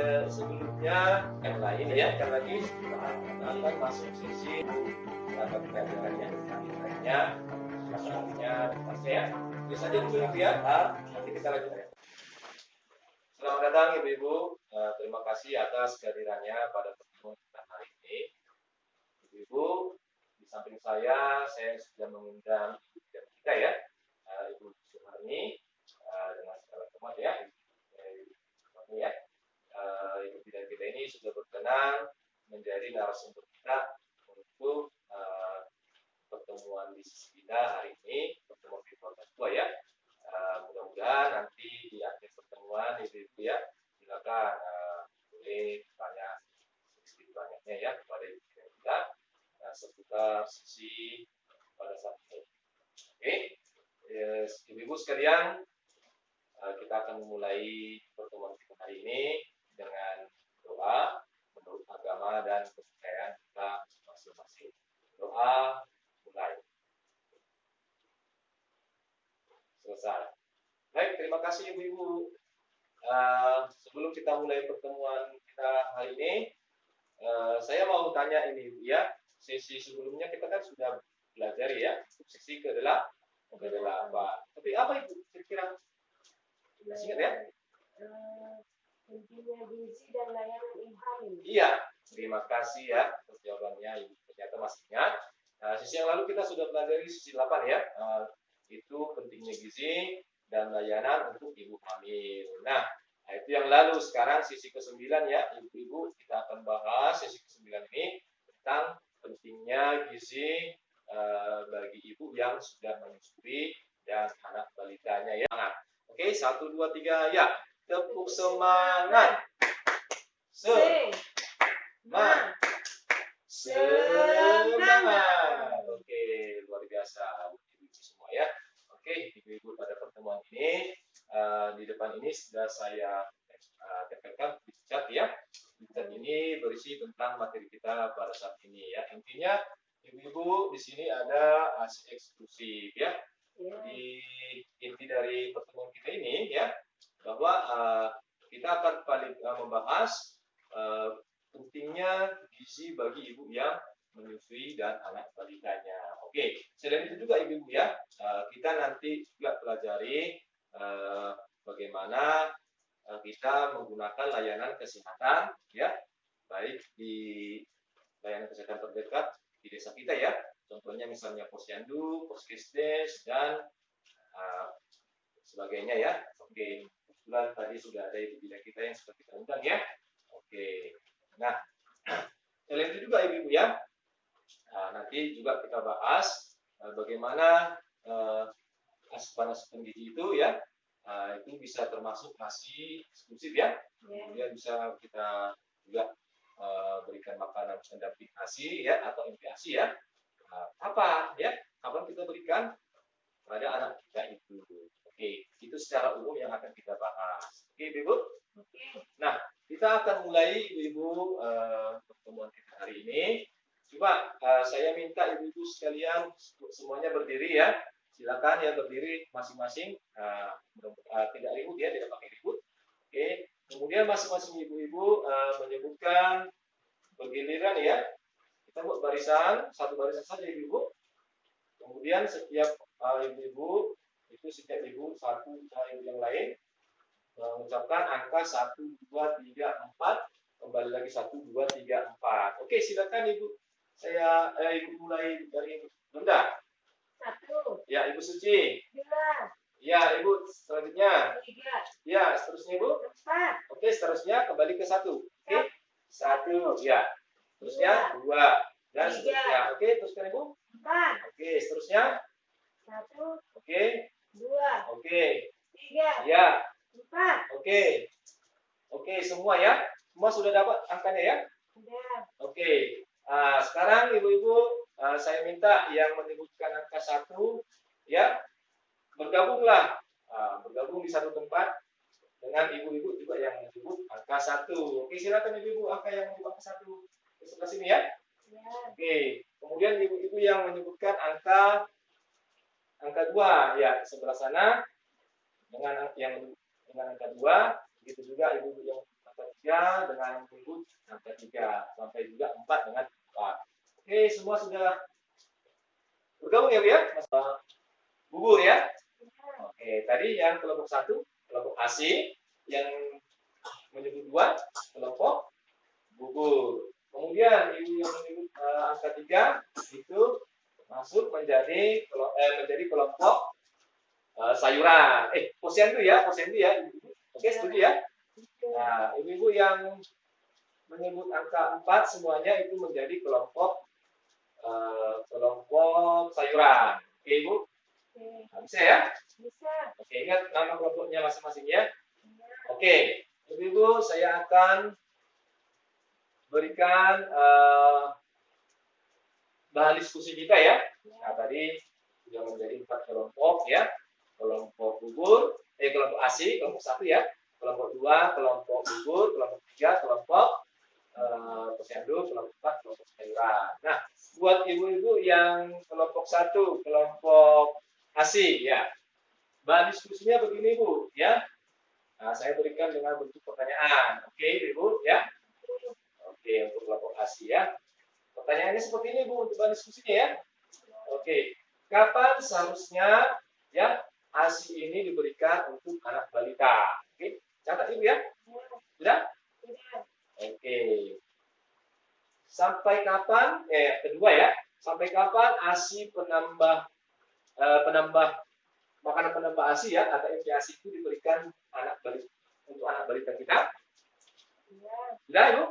Sebelumnya yang lain ya, yang lagi akan masuk sisi atau pelajarannya lainnya, masalahnya pasti ya. Bisa aja dulu ya, nanti kita lanjut ya. Selamat datang Ibu-Ibu, terima kasih atas kehadirannya pada pertemuan kita hari ini. Ibu-Ibu, di samping saya sudah mengundang ibu kita ya, Ibu Suharni, dengan segala hormat ya, Ibu ya. Ibu bidan kita ini sudah berkenan menjadi narasumber kita untuk pertemuan di kita hari ini, pertemuan virtual kedua ya. Mudah-mudahan nanti di akhir pertemuan Ibu ya, silakan boleh tanya sedikit banyaknya ya kepada Ibu kita seputar sisi pada saat ini. Oke, Ibu-Ibu sekalian, kita akan memulai pertemuan kita hari ini dengan doa menurut agama dan kepercayaan kita masing-masing. Doa mulai. Selesai. Baik, terima kasih Ibu-Ibu. Sebelum kita mulai pertemuan kita hari ini, saya mau tanya ini Ibu ya. Sesi sebelumnya kita kan sudah belajar ya, sesi ke-8. Tapi apa Ibu kira-kira? Masih ingat ya? Pentingnya gizi dan layanan ibu hamil. Iya, terima kasih ya atas jawabannya Ibu. Ternyata masih ingat. Sesi yang lalu kita sudah pelajari sesi 8 ya. Itu pentingnya gizi dan layanan untuk ibu hamil. Nah, itu yang lalu. Sekarang sesi ke-9 ya, Ibu-Ibu, kita akan bahas sesi ke-9 ini tentang pentingnya gizi bagi ibu yang sudah menyusui dan anak balitanya ya. Oke, 1, 2, 3 ya. Tepuk semangat. Semangat. Oke, luar biasa Ibu-Ibu semua ya. Oke, Ibu-Ibu, pada pertemuan ini di depan ini sudah saya tempelkan di chat ya. Chat ini berisi tentang materi kita pada saat ini ya. Intinya Ibu-Ibu di sini ada ASI eksklusif ya. Di inti dari pertemuan kita ini ya, bahwa kita akan membahas pentingnya gizi bagi ibu yang menyusui dan anak balitanya. Oke, selain itu juga Ibu-Ibu ya, kita nanti juga pelajari bagaimana kita menggunakan layanan kesehatan ya, baik di layanan kesehatan terdekat di desa kita ya. Contohnya misalnya posyandu, poskesdes dan sebagainya ya. Oke, kebetulan tadi sudah ada ibu bidan kita yang sudah kita undang ya. Oke, nah selain itu juga Ibu-Ibu ya, nanti juga kita bahas bagaimana asupan gizi itu ya, itu bisa termasuk nasi eksklusif ya. Kemudian bisa kita juga berikan makanan pendamping ASI ya atau MPASI ya. Apa ya? Kapan kita berikan pada anak kita itu? Oke, itu secara umum yang akan kita bahas. Oke, Ibu. Oke. Nah, kita akan mulai Ibu-Ibu pertemuan kita hari ini. Coba saya minta Ibu-Ibu sekalian semuanya berdiri ya. Silakan ya berdiri masing-masing. Tidak ribut ya, tidak pakai ribut. Oke. Kemudian masing-masing Ibu-Ibu menyebutkan bergiliran ya. Kita buat barisan, satu barisan saja Ibu-Ibu. Kemudian setiap Ibu-Ibu itu setiap Ibu satu Ibu yang lain mengucapkan angka 1, 2, 3, 4. Kembali lagi 1, 2, 3, 4. Oke, silakan Ibu. Ibu mulai dari Bunda. 1. Ya, Ibu Suci. 2. Ya, Ibu selanjutnya. 3. Ya, seterusnya Ibu. 4. Oke, seterusnya kembali ke 1. Oke. 1. Ya. Terusnya 2. Dan seterusnya. Oke, teruskan Ibu. 4. Oke, seterusnya. 1. Oke. 2. Oke. 3. Ya. 4. Oke. Oke, semua ya. Semua sudah dapat angkanya ya? Sudah. Oke. Sekarang Ibu-Ibu, saya minta yang menyebutkan angka 1 ya, bergabunglah. Bergabung di satu tempat dengan Ibu-Ibu juga yang menyebut angka 1. Oke, silakan Ibu-Ibu angka yang menyebut angka 1 di sebelah sini ya. Ya. Oke. Kemudian Ibu-Ibu yang menyebutkan angka 2 ya, sebelah sana dengan angka 2. Begitu juga Ibu-Ibu yang angka 3 dengan menyebut angka 3 sampai juga 4 dengan 4. Oke, semua sudah bergabung ya Bu ya? Mas bubur ya. Oke, tadi yang kelompok 1, kelompok AC, yang menyebut 2, kelompok bubur. Kemudian ibu yang menyebut angka 3 itu masuk menjadi kelompok sayuran. Posyandu ya, posyandu ya. Oke, setuju ya? Nah, ibu-ibu yang menyebut angka 4 semuanya itu menjadi kelompok sayuran. Oke, Ibu? Nah, bisa ya? Bisa. Oke, ingat nama kelompoknya masing-masing ya. Oke, ibu-ibu saya akan berikan bahan diskusi kita ya. Nah, tadi sudah menjadi 4 kelompok ya. Kelompok bubur, kelompok ASI, kelompok 1 ya. Kelompok 2, kelompok bubur, kelompok 3, kelompok posyandu, kelompok 4, kelompok sayuran. Nah, buat ibu-ibu yang kelompok 1, kelompok ASI ya. Bahan diskusinya begini Bu ya. Nah, saya berikan dengan bentuk pertanyaan. Oke, Ibu ya. Oke, untuk kelompok ASI ya. Pertanyaannya seperti ini Bu untuk bahan diskusinya ya. Oke, kapan seharusnya ya ASI ini diberikan untuk anak balita? Oke, catat Ibu ya. Sudah? Oke. Sampai kapan? Kedua ya. Sampai kapan ASI penambah makanan penambah ASI ya atau MPASI itu diberikan untuk anak balita kita? Sudah Ibu?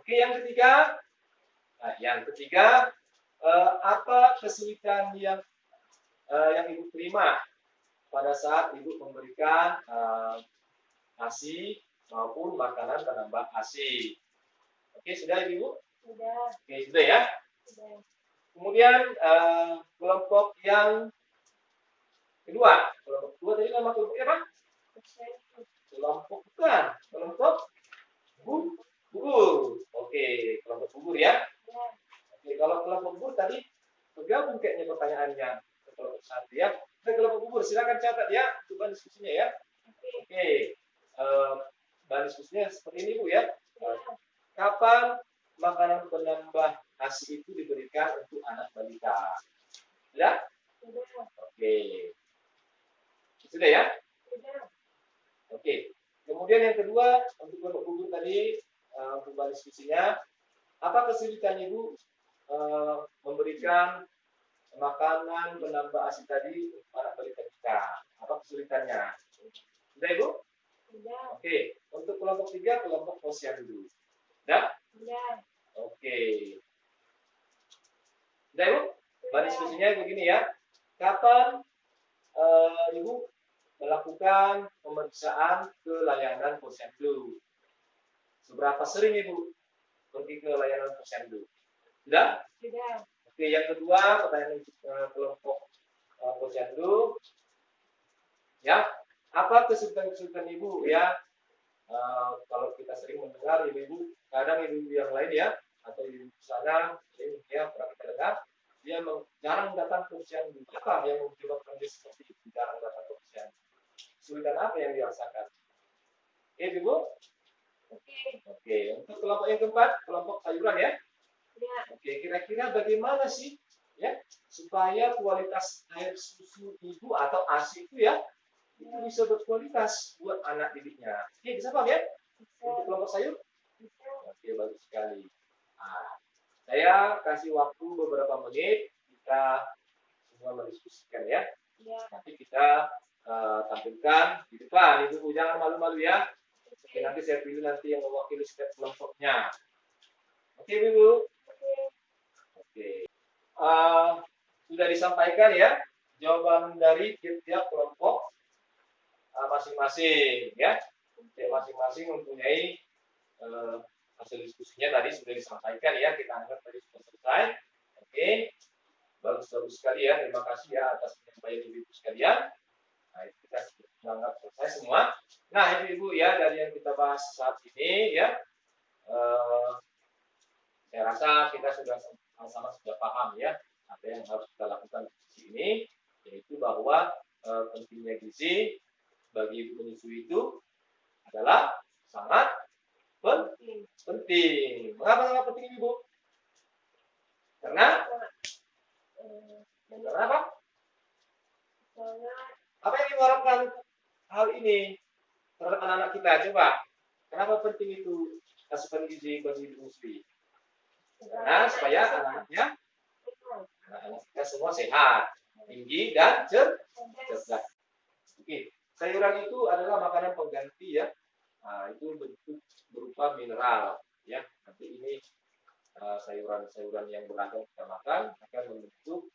Oke, yang ketiga. Nah, yang ketiga, apa kesulitan yang Ibu terima pada saat Ibu memberikan ASI maupun makanan penambah ASI? Oke, sudah Ibu? Sudah. Oke, sudah ya? Sudah. Kemudian kelompok yang kedua. Kelompok kedua tadi nama kelompoknya apa? Kelompok bukan. Kelompok bubur. Oke, kelompok bubur ya. Oke, kalau kelompok bubur tadi bergabung kayaknya pertanyaannya ke kelompok 1 ya. Kelompok bubur silakan catat ya untuk bahan diskusinya ya. Oke. Bahan diskusinya seperti ini Bu ya. Kapan makanan penambah ASI itu diberikan untuk anak balita? Sudah? Oke. Sudah ya? Oke. Kemudian yang kedua untuk kelompok bubur tadi untuk bahan diskusinya, apa kesulitan Ibu memberikan makanan penambah ASI tadi untuk anak balita kita? Apa kesulitannya? Sudah Ibu? Sudah. Oke. Untuk kelompok 3, kelompok posyandu. Sudah? Sudah. Oke. Sudah Ibu? Bahan diskusinya begini ya. Kapan Ibu melakukan pemeriksaan ke layanan posyandu? Seberapa sering Ibu pergi ke layanan posyandu? Sudah? Sudah. Oke, yang kedua pertanyaan kelompok posyandu. Ya, apa kesulitan Ibu ya? Kalau kita sering mendengar ibu-ibu, kadang ibu-ibu yang lain ya, atau ibu sana, ini ya pernah kita dengar, dia jarang datang ke posyandu. Apa yang menyebabkan dia seperti itu, jarang datang ke posyandu? Kesulitan apa yang dirasakan? Oke, Ibu? Oke, untuk kelompok yang keempat, kelompok sayuran ya. Oke, kira-kira bagaimana sih ya supaya kualitas air susu ibu atau ASI itu ya itu bisa berkualitas buat anak didiknya? Oke, bisa paham ya? Untuk kelompok sayur? Oke, bagus sekali. Nah, saya kasih waktu beberapa menit kita semua mendiskusikan ya. Nanti kita tampilkan di depan. Ibu jangan malu-malu ya. Oke, nanti saya pilih nanti yang mewakili setiap kelompoknya. Oke, Ibu. Oke. Sudah disampaikan ya jawaban dari tiap kelompok masing-masing ya. Masing-masing mempunyai hasil diskusinya tadi sudah disampaikan ya. Kita anggap tadi sudah selesai. Oke. Bagus-bagus sekali ya. Terima kasih ya atas penyampaian ibu-ibu sekalian. Nah, itu kita anggap selesai semua. Nah, ibu-ibu ya dari yang kita bahas saat ini ya. Saya rasa kita sudah sama-sama sudah paham ya apa yang harus kita lakukan di sini, yaitu bahwa pentingnya gizi bagi ibu menyusui itu adalah sangat penting. Mengapa penting Ibu? Karena apa? Soalnya Apa yang Ibu harapkan hal ini terhadap anak-anak kita? Coba. Kenapa penting itu asupan gizi bagi ibu menyusui? Karena supaya anak-anaknya, anak-anak kita semua sehat, tinggi dan cerdas. Oke, sayuran itu adalah makanan pengganti ya. Nah, itu bentuk berupa mineral ya. Nanti ini sayuran-sayuran yang beragam kita makan akan membentuk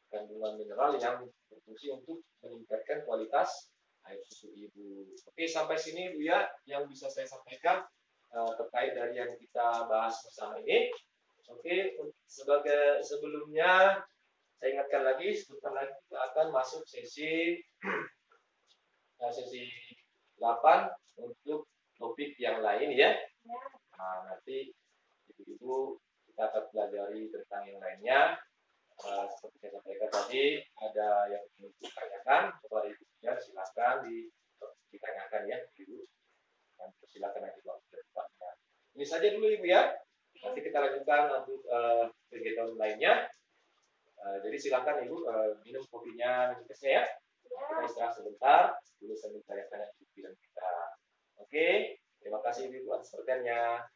kandungan mineral yang berfungsi untuk meningkatkan kualitas air susu ibu. Oke, sampai sini Bu ya yang bisa saya sampaikan terkait dari yang kita bahas bersama ini. Oke, sebagai sebelumnya saya ingatkan lagi sebentar lagi kita akan masuk sesi 8 untuk topik yang lain ya. Nah, nanti ibu-ibu kita akan pelajari tentang yang lainnya. Seperti saya sampaikan tadi, ada yang ingin ditanyakan kepada ibu ya, silakan ditanyakan ya, ibu. Dan silakan nanti waktu depannya. Ini saja dulu ibu ya. Nanti kita lanjutkan untuk kegiatan lainnya. Jadi silakan ibu minum kopinya, minum tesnya ya. Kita istirahat sebentar, dulu sambil tanya-tanya ibu dan kita. Oke, terima kasih ibu atas perhatiannya.